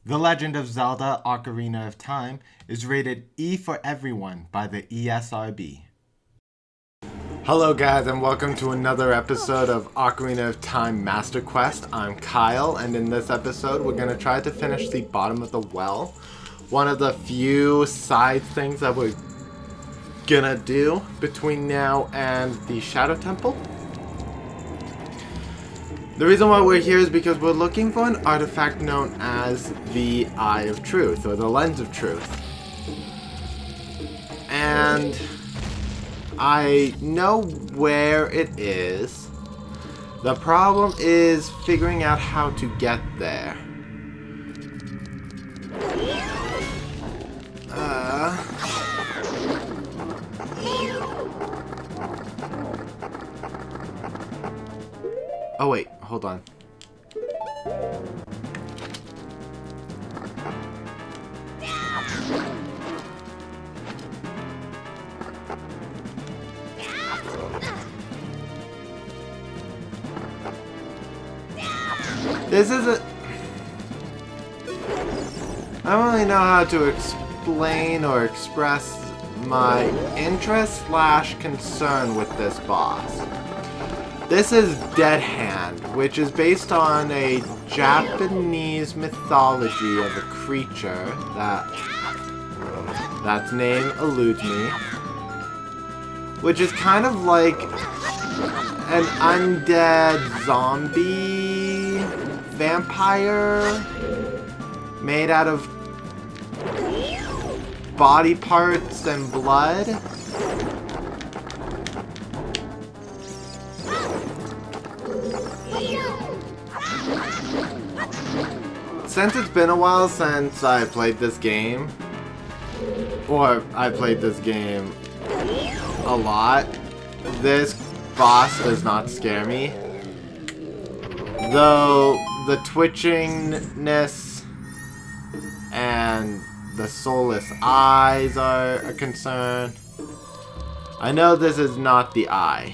The Legend of Zelda: Ocarina of Time is rated E for everyone by the ESRB. Hello guys, and welcome to another episode of Ocarina of Time Master Quest. I'm Kyle, and in this episode we're going to try to finish the bottom of the well. One of the few side things that we're gonna do between now and the Shadow Temple. The reason why we're here is because we're looking for an artifact known as the Eye of Truth, or the Lens of Truth. And I know where it is. The problem is figuring out how to get there. Oh wait, hold on. This is a... I don't really know how to explain or express my interest / concern with this boss. This is Dead Hand, which is based on a Japanese mythology of a creature that's name eludes me, which is kind of like an undead zombie vampire made out of body parts and blood. Since it's been a while since I played this game, or I played this game a lot, this boss does not scare me. Though the twitchingness and the soulless eyes are a concern. I know this is not the eye,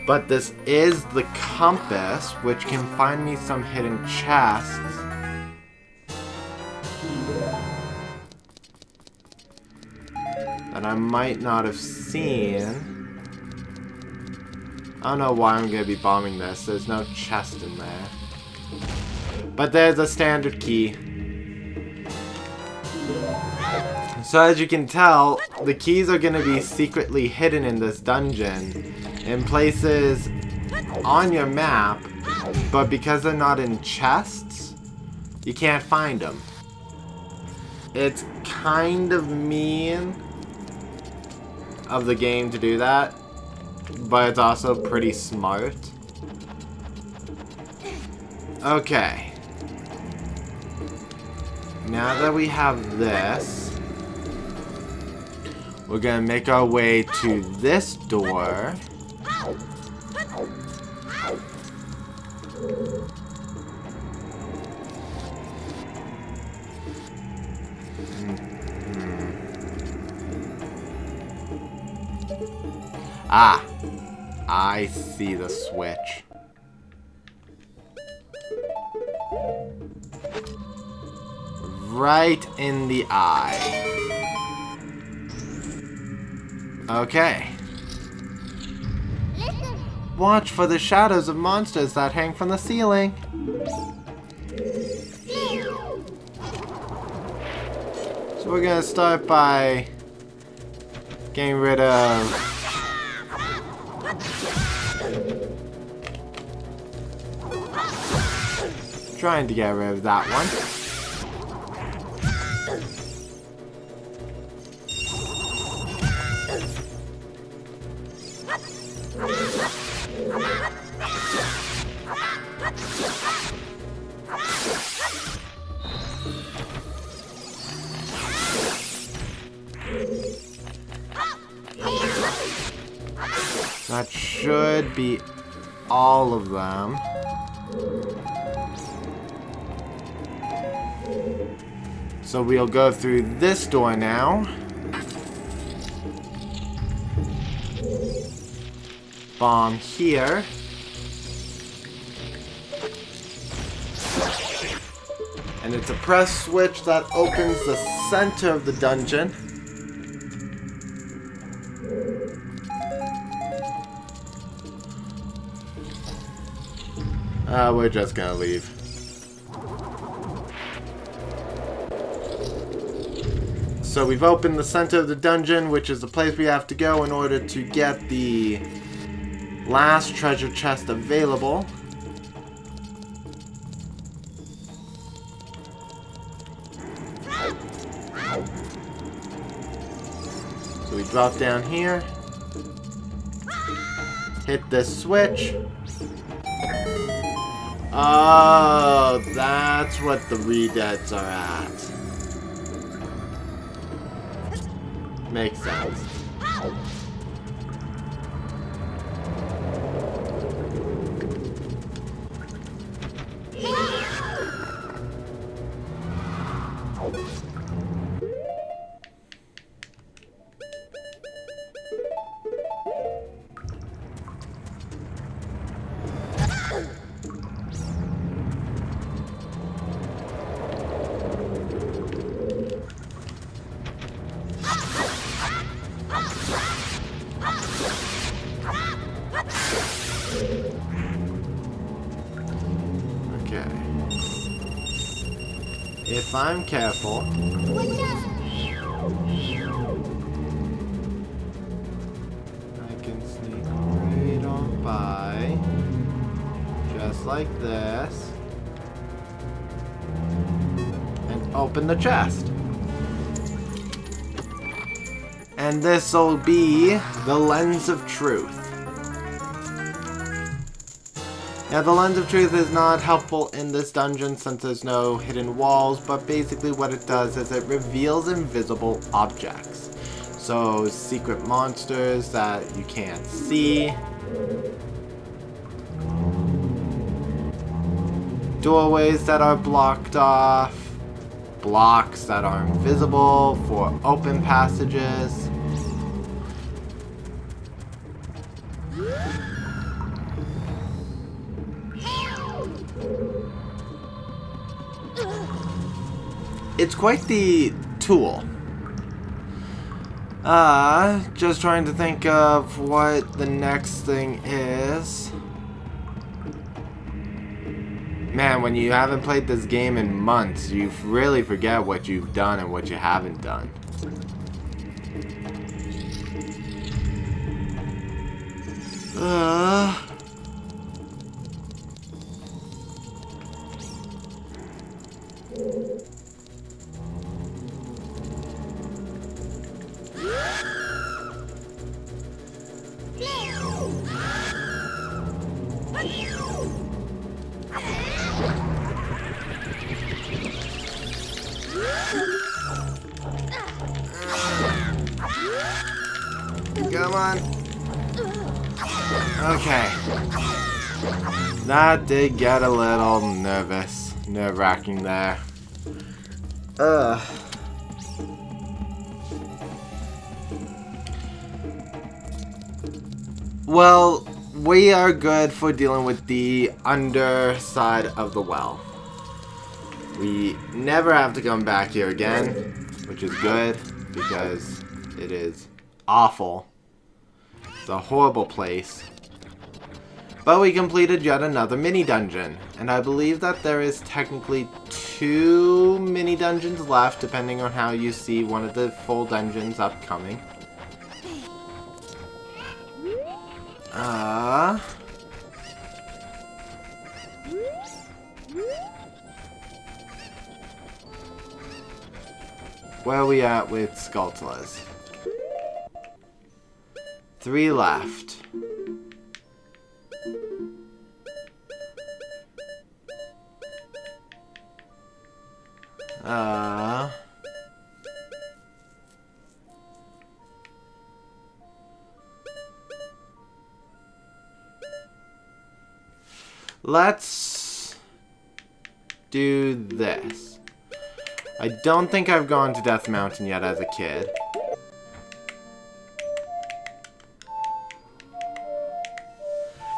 but this is the compass, which can find me some hidden chests. That I might not have seen. I don't know why I'm going to be bombing this. There's no chest in there. But there's a standard key. So as you can tell, the keys are going to be secretly hidden in this dungeon in places on your map, but because they're not in chests, you can't find them. It's kind of mean of the game to do that, but it's also pretty smart. Okay. Now that we have this, we're gonna make our way to this door. Ah, I see the switch. Right in the eye. Okay. Watch for the shadows of monsters that hang from the ceiling. So we're gonna start by getting rid of trying to get rid of that one. That should be all of them. So we'll go through this door now. Bomb here. And it's a press switch that opens the center of the dungeon. We're just gonna leave. So we've opened the center of the dungeon, which is the place we have to go in order to get the last treasure chest available. So we drop down here, hit this switch. Oh, that's what the redeads are at. Makes sense. If I'm careful, I can sneak right on by, just like this, and open the chest. And this'll be the Lens of Truth. Now, the Lens of Truth is not helpful in this dungeon since there's no hidden walls, but basically what it does is it reveals invisible objects. So, secret monsters that you can't see, doorways that are blocked off, blocks that are invisible for open passages. It's quite the tool. Just trying to think of what the next thing is. Man, when you haven't played this game in months, you really forget what you've done and what you haven't done. Come on. Okay. That did get a little nerve-wracking there. Well, we are good for dealing with the underside of the well. We never have to come back here again, which is good because it is awful. It's a horrible place. But we completed yet another mini dungeon, and I believe that there is technically 2 mini dungeons left, depending on how you see one of the full dungeons upcoming. Where are we at with Skulltulas? 3 left. Let's do this. I don't think I've gone to Death Mountain yet as a kid.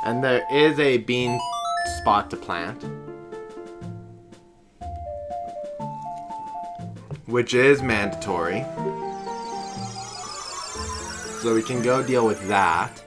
And there is a bean spot to plant. which is mandatory. So we can go deal with that.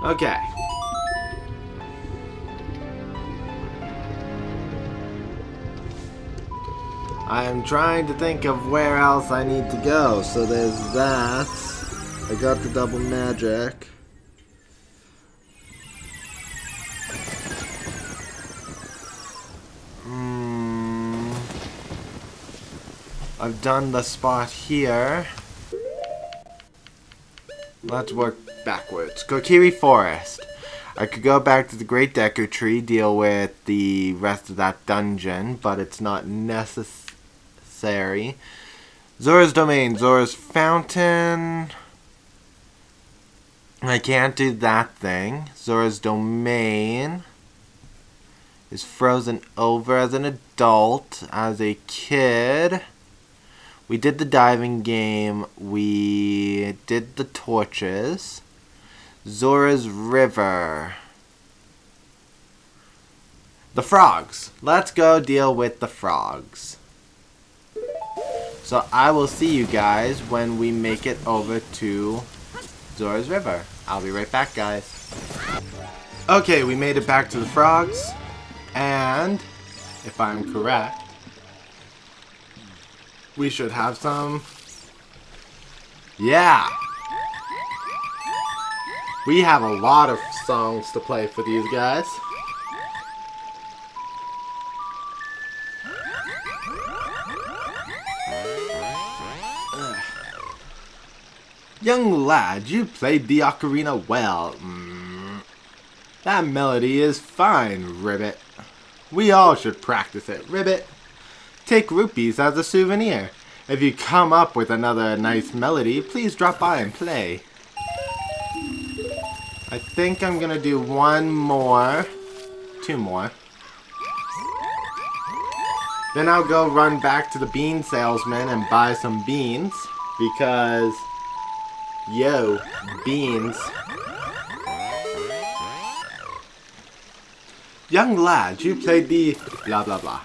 Okay. I'm trying to think of where else I need to go. So there's that. I got the double magic. I've done the spot here. Let's work backwards. Kokiri Forest. I could go back to the Great Deku Tree, deal with the rest of that dungeon, but it's not necessary. Zora's Domain, Zora's Fountain. I can't do that thing. Zora's Domain is frozen over as an adult. As a kid, we did the diving game. We did the torches. Zora's River. The frogs. Let's go deal with the frogs. So I will see you guys when we make it over to Zora's River. I'll be right back, guys. Okay, we made it back to the frogs. And, if I'm correct, we should have some... Yeah! We have a lot of songs to play for these guys. Young lad, you played the ocarina well. That melody is fine, Ribbit. We all should practice it, Ribbit. Take rupees as a souvenir. If you come up with another nice melody, please drop by and play. I think I'm gonna do one more. Two more. Then I'll go run back to the bean salesman and buy some beans. Because... yo, beans. Young lad, you played the... blah blah blah.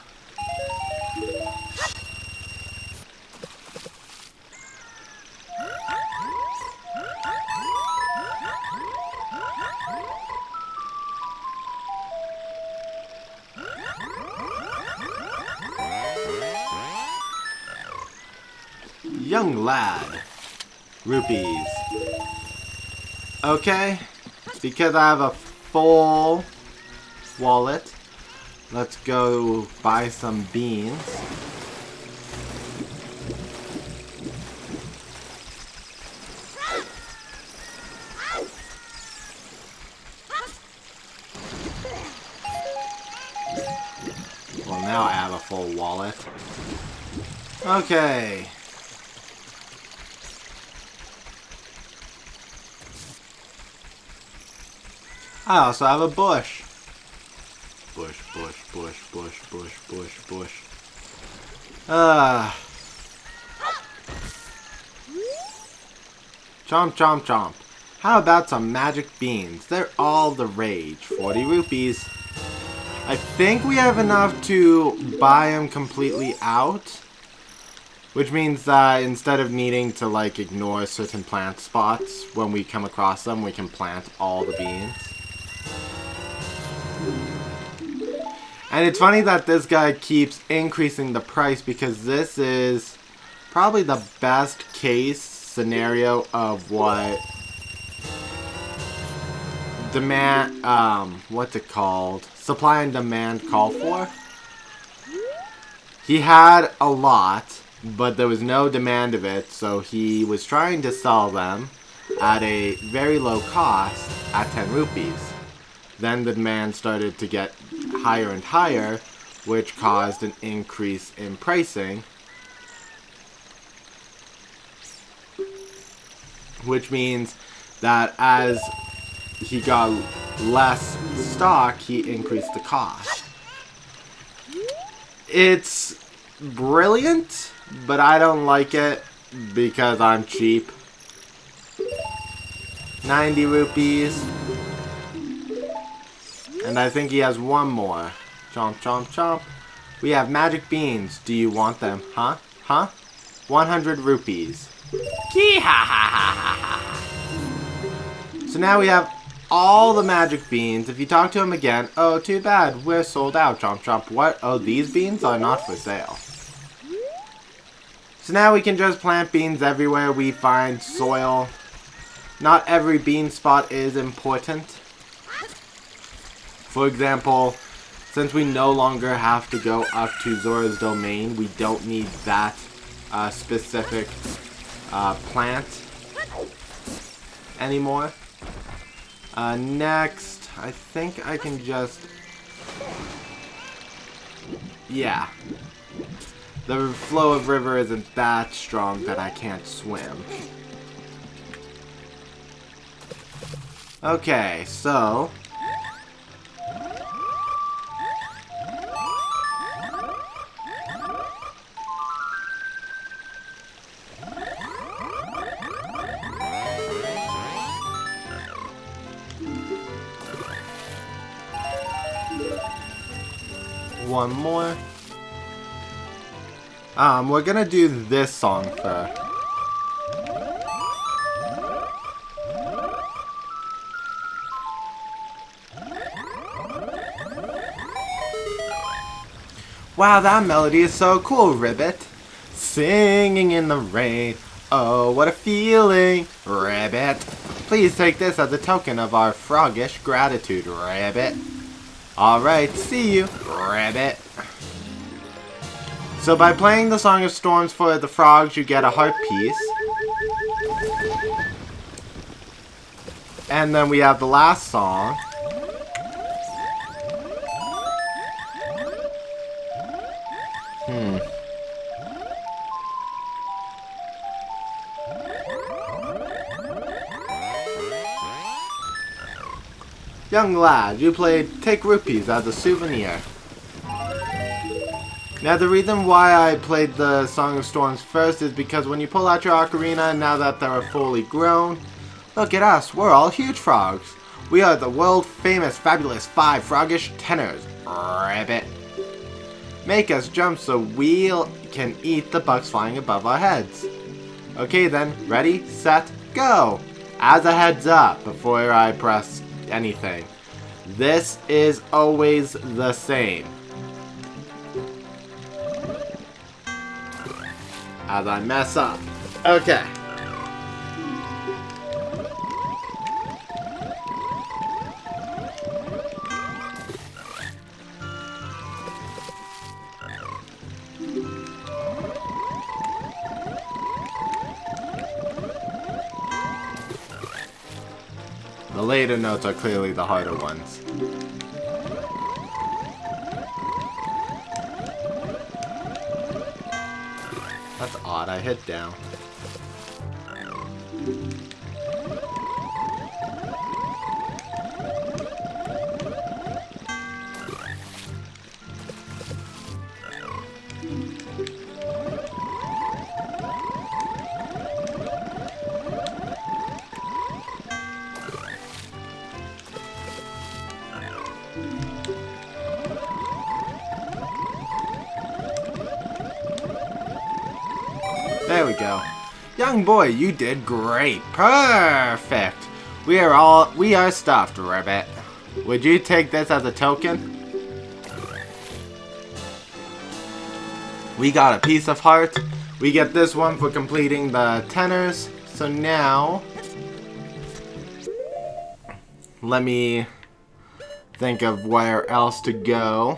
Young lad. Rupees. Okay. Because I have a full wallet, let's go buy some beans. Well, now I have a full wallet. Okay. I also have a bush. Bush, bush, bush, bush, bush, bush, bush. Chomp, chomp, chomp. How about some magic beans? They're all the rage. 40 rupees. I think we have enough to buy them completely out. Which means that instead of needing to like ignore certain plant spots, when we come across them, we can plant all the beans. And it's funny that this guy keeps increasing the price because this is probably the best case scenario of what demand, what's it called? Supply and demand call for. He had a lot, but there was no demand of it, so he was trying to sell them at a very low cost at 10 rupees. Then the demand started to get higher and higher, which caused an increase in pricing. Which means that as he got less stock, he increased the cost. It's brilliant, but I don't like it because I'm cheap. 90 rupees. And I think he has one more. Chomp, chomp, chomp. We have magic beans. Do you want them? Huh? Huh? 100 rupees. So now we have all the magic beans. If you talk to him again, oh, too bad. We're sold out. Chomp, chomp. What? Oh, these beans are not for sale. So now we can just plant beans everywhere we find soil. Not every bean spot is important. For example, since we no longer have to go up to Zora's domain, we don't need that specific plant anymore. Next, I think I can just... Yeah. The flow of river isn't that strong that I can't swim. Okay, so... one more. We're gonna do this song first. Wow, that melody is so cool, Ribbit. Singing in the rain. Oh, what a feeling, Ribbit. Please take this as a token of our froggish gratitude, Ribbit. Alright, see you, Ribbit. So by playing the Song of Storms for the frogs, you get a heart piece. And then we have the last song. Young lad, you played Take Rupees as a souvenir. Now the reason why I played the Song of Storms first is because when you pull out your ocarina, now that they're fully grown, look at us, we're all huge frogs. We are the world famous fabulous 5 froggish tenors. Ribbit. Make us jump so we can eat the bugs flying above our heads. Okay then, ready, set, go! As a heads up, before I press anything, this is always the same. As I mess up. Okay. The later notes are clearly the harder ones. That's odd, I hit down. There we go. Young boy, you did great. Perfect. We are stuffed, Ribbit. Would you take this as a token? We got a piece of heart. We get this one for completing the tenors. So now, let me think of where else to go.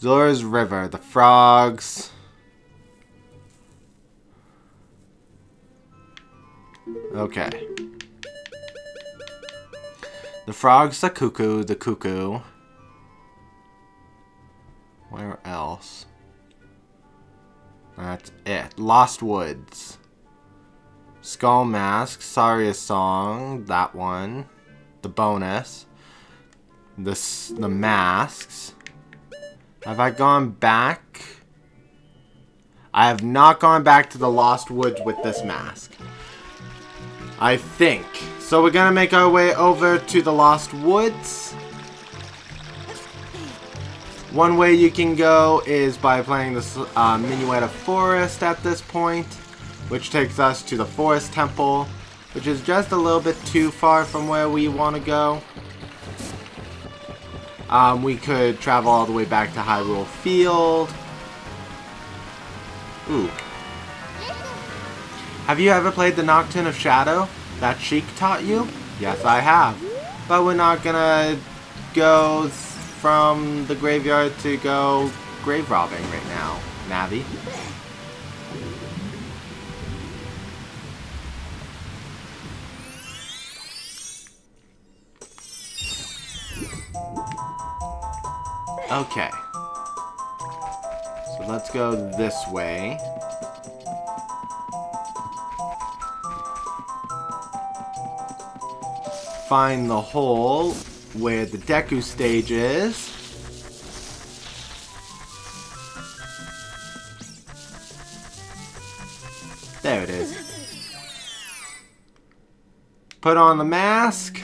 Zora's River, the frogs. Okay. The frogs, the cuckoo. Where else? That's it. Lost Woods. Skull Mask, Saria Song, that one. The bonus. The masks. Have I gone back? I have not gone back to the Lost Woods with this mask. I think. So we're gonna make our way over to the Lost Woods. One way you can go is by playing the Minuet of Forest at this point, which takes us to the Forest Temple, which is just a little bit too far from where we want to go. We could travel all the way back to Hyrule Field. Ooh. Have you ever played the Nocturne of Shadow that Sheik taught you? Yes, I have. But we're not gonna go from the graveyard to go grave robbing right now, Navi. Okay. So let's go this way. Find the hole where the Deku stage is. There it is. Put on the mask.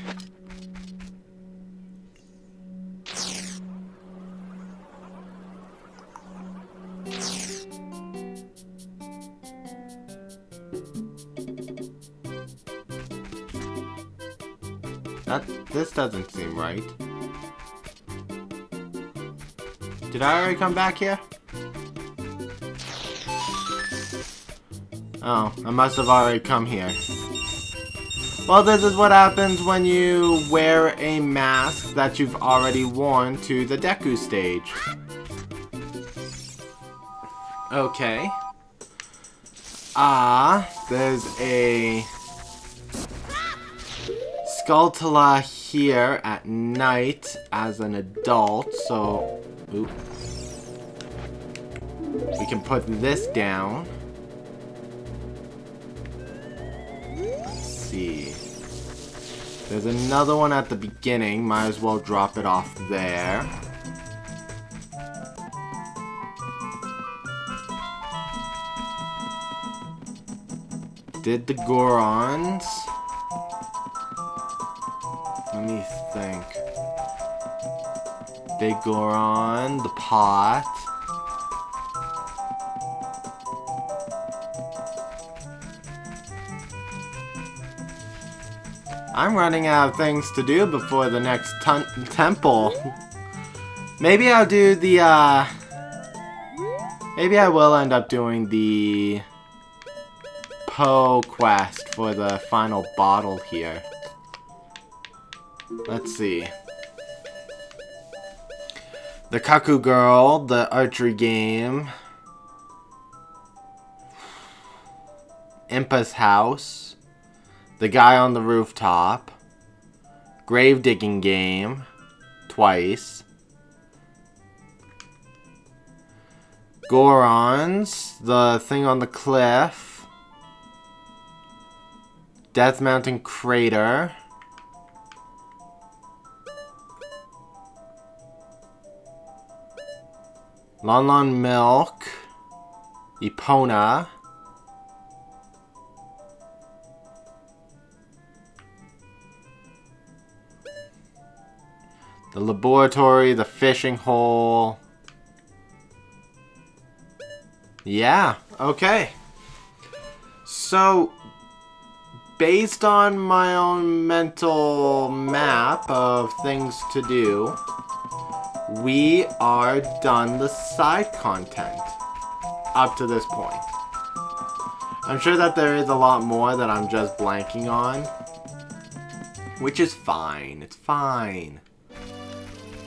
This doesn't seem right. Did I already come back here? Oh, I must have already come here. Well, this is what happens when you wear a mask that you've already worn to the Deku stage. Okay. There's a Skulltula here at night as an adult, so oop. We can put this down. Let's see. There's another one at the beginning, might as well drop it off there. Did the Gorons. Let me think. Big Goron, the pot. I'm running out of things to do before the next temple. Maybe I'll do the, maybe I will end up doing the Poe quest for the final bottle here. Let's see. The Kaku Girl, the archery game. Impa's house. The guy on the rooftop. Grave digging game. Twice. Gorons. The thing on the cliff. Death Mountain Crater. Lon Lon Milk. Epona. The laboratory, the fishing hole. Yeah, okay. So, based on my own mental map of things to do, we are done the side content up to this point. I'm sure that there is a lot more that I'm just blanking on, which is fine. It's fine.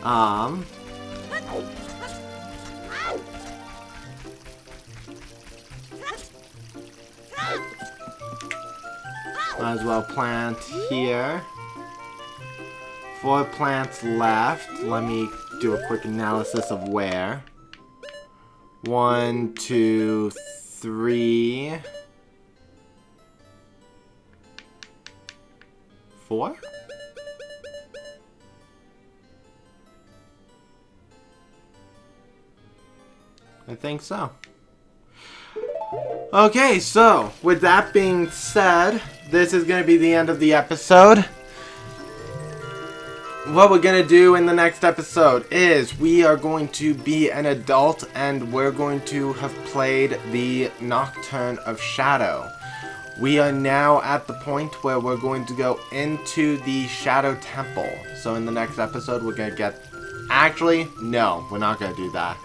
Might as well plant here. 4 plants left. Let me do a quick analysis of where. 1, 2, 3. 4? I think so. Okay, so with that being said, this is going to be the end of the episode. What we're going to do in the next episode is we are going to be an adult and we're going to have played the Nocturne of Shadow. We are now at the point where we're going to go into the Shadow Temple. So in the next episode we're going to get... Actually, no, we're not going to do that.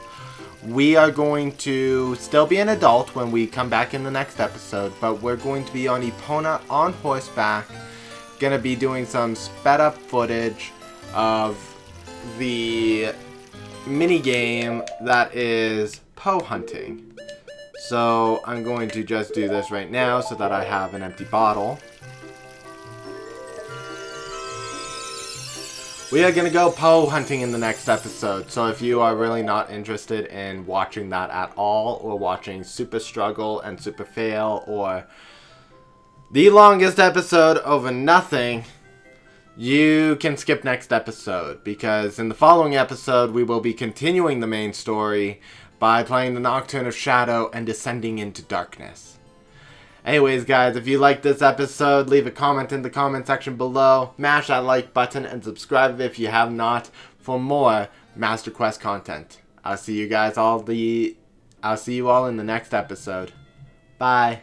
We are going to still be an adult when we come back in the next episode, but we're going to be on Epona on horseback, gonna be doing some sped up footage of the mini game that is Poe hunting. So I'm going to just do this right now so that I have an empty bottle. We are going to go Poe hunting in the next episode, so if you are really not interested in watching that at all, or watching Super Struggle and Super Fail, or the longest episode over nothing, you can skip next episode, because in the following episode we will be continuing the main story by playing the Nocturne of Shadow and descending into darkness. Anyways, guys, if you liked this episode, leave a comment in the comment section below. Mash that like button and subscribe if you have not for more Master Quest content. I'll see you all in the next episode. Bye.